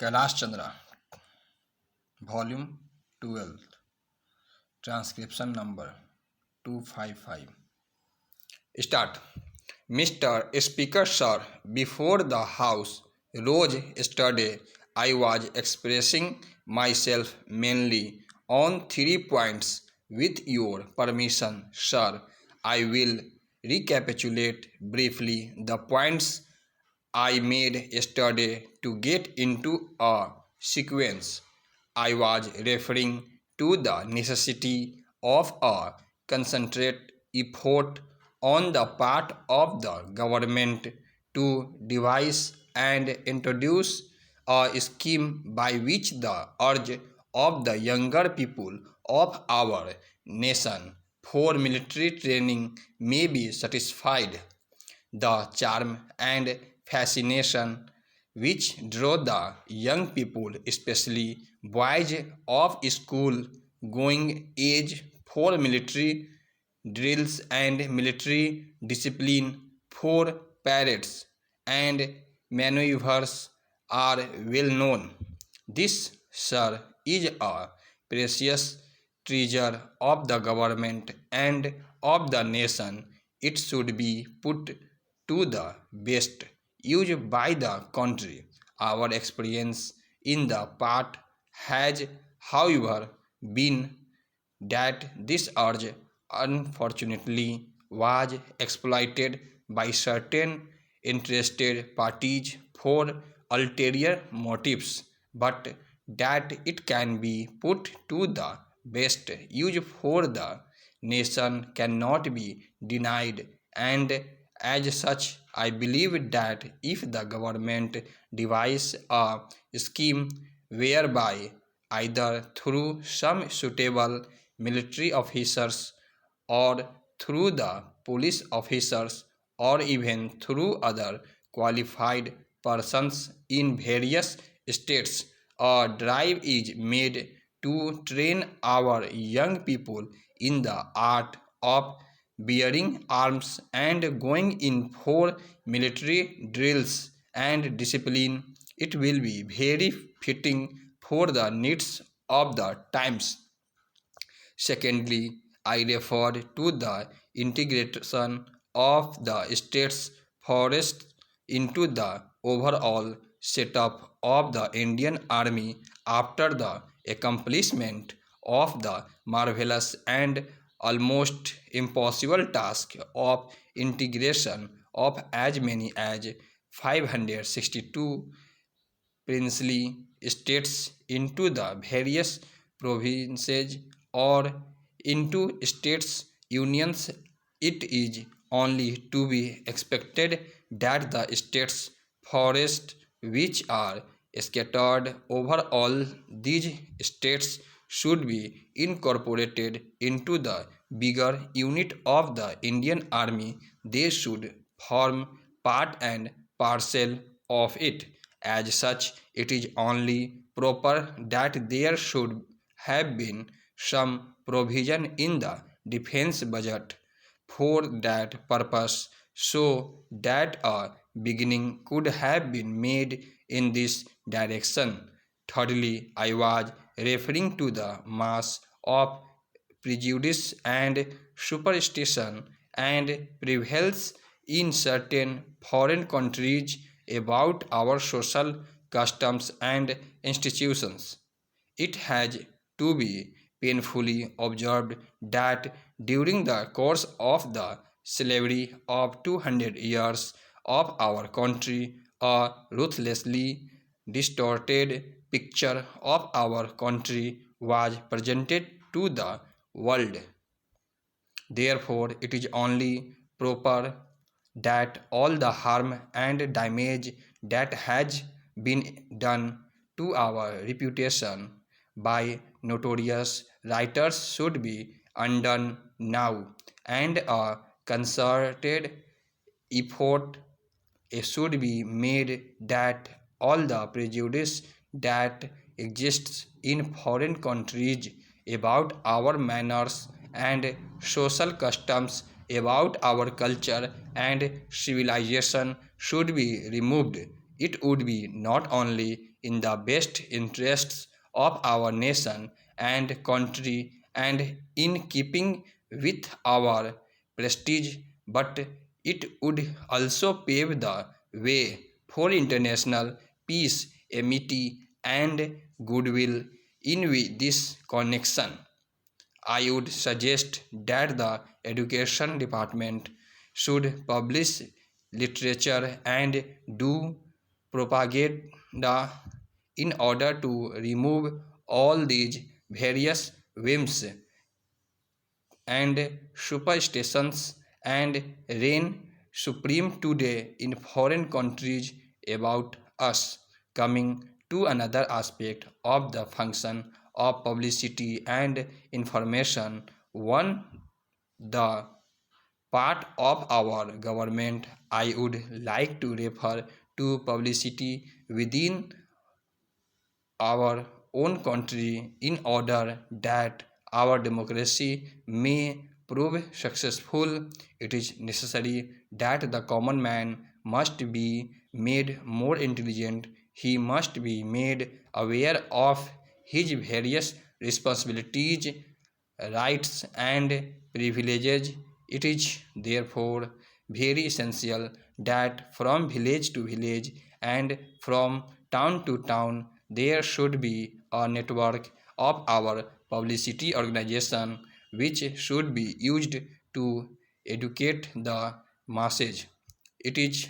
Kailash Chandra, Volume 12, Transcription number 255. Start. Mr. Speaker, sir, before the House rose yesterday, I was expressing myself mainly on 3 points. With your permission, sir, I will recapitulate briefly the points I made yesterday to get into a sequence. I was referring to the necessity of a concentrated effort on the part of the government to devise and introduce a scheme by which the urge of the younger people of our nation for military training may be satisfied. The charm and fascination which draw the young people, especially boys of school going age, for military drills and military discipline, for parades and maneuvers, are well known. This, sir, is a precious treasure of the government and of the nation. It should be put to the best use by the country. Our experience in the part has, however, been that this urge unfortunately was exploited by certain interested parties for ulterior motives, but that it can be put to the best use for the nation cannot be denied, and as such I believe that if the government devise a scheme whereby either through some suitable military officers or through the police officers or even through other qualified persons in various states, a drive is made to train our young people in the art of bearing arms and going in for military drills and discipline. It will be very fitting for the needs of the times. Secondly, I referred to the integration of the state's forests into the overall setup of the Indian Army after the accomplishment of the marvelous and almost impossible task of integration of as many as 562 princely states into the various provinces or into states unions, it is only to be expected that the states forests which are scattered over all these states should be incorporated into the bigger unit of the Indian Army. They should form part and parcel of it. As such, it is only proper that there should have been some provision in the defense budget for that purpose, so that a beginning could have been made in this direction. Thirdly, I was referring to the mass of prejudice and superstition and prevails in certain foreign countries about our social customs and institutions. It has to be painfully observed that during the course of the slavery of 200 years of our country, a ruthlessly distorted picture of our country was presented to the world. Therefore, it is only proper that all the harm and damage that has been done to our reputation by notorious writers should be undone now, and a concerted effort should be made that all the prejudice that exists in foreign countries about our manners and social customs, about our culture and civilization should be removed. it would be not only in the best interests of our nation and country and in keeping with our prestige, but it would also pave the way for international peace, amity, and goodwill. In this connection, I would suggest that the education department should publish literature and do propaganda in order to remove all these various whims and superstitions and reign supreme today in foreign countries about us. Coming to another aspect of the function of publicity and information, one the part of our government, I would like to refer to publicity within our own country in order that our democracy may prove successful. It is necessary that the common man must be made more intelligent. He must be made aware of his various responsibilities, rights, and privileges. It is therefore very essential that from village to village and from town to town there should be a network of our publicity organization which should be used to educate the masses. It is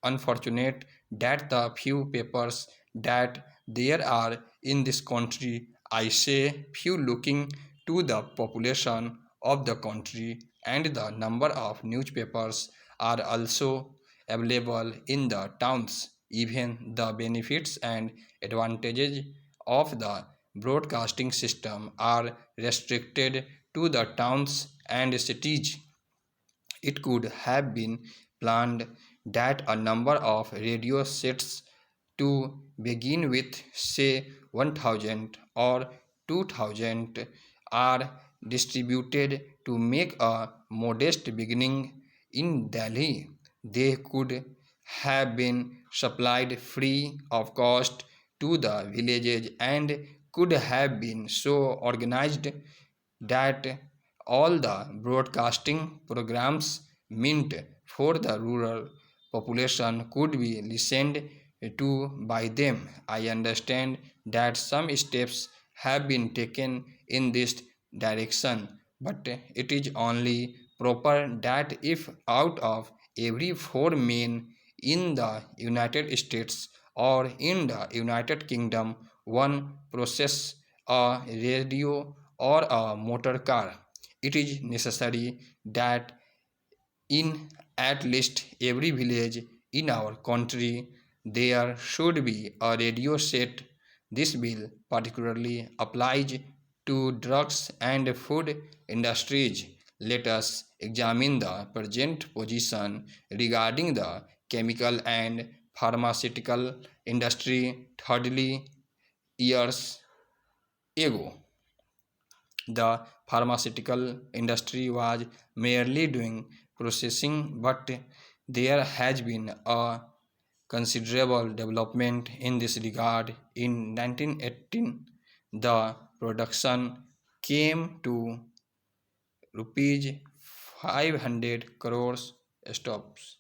unfortunate that the few papers that there are in this country, I say few, looking to the population of the country and the number of newspapers are also available in the towns. Even the benefits and advantages of the broadcasting system are restricted to the towns and cities. It could have been planned that a number of radio sets to begin with, say 1000 or 2000, are distributed to make a modest beginning in Delhi. They could have been supplied free of cost to the villages and could have been so organized that all the broadcasting programs meant for the rural population could be listened to by them. I understand that some steps have been taken in this direction, but it is only proper that if out of every four men in the United States or in the United Kingdom, one possesses a radio or a motor car, it is necessary that in at least every village in our country there should be a radio set. This bill particularly applies to drugs and food industries. Let us examine the present position regarding the chemical and pharmaceutical industry. Thirdly, years ago, the pharmaceutical industry was merely doing processing, but there has been a considerable development in this regard. In 1918, the production came to rupees 500 crores stops.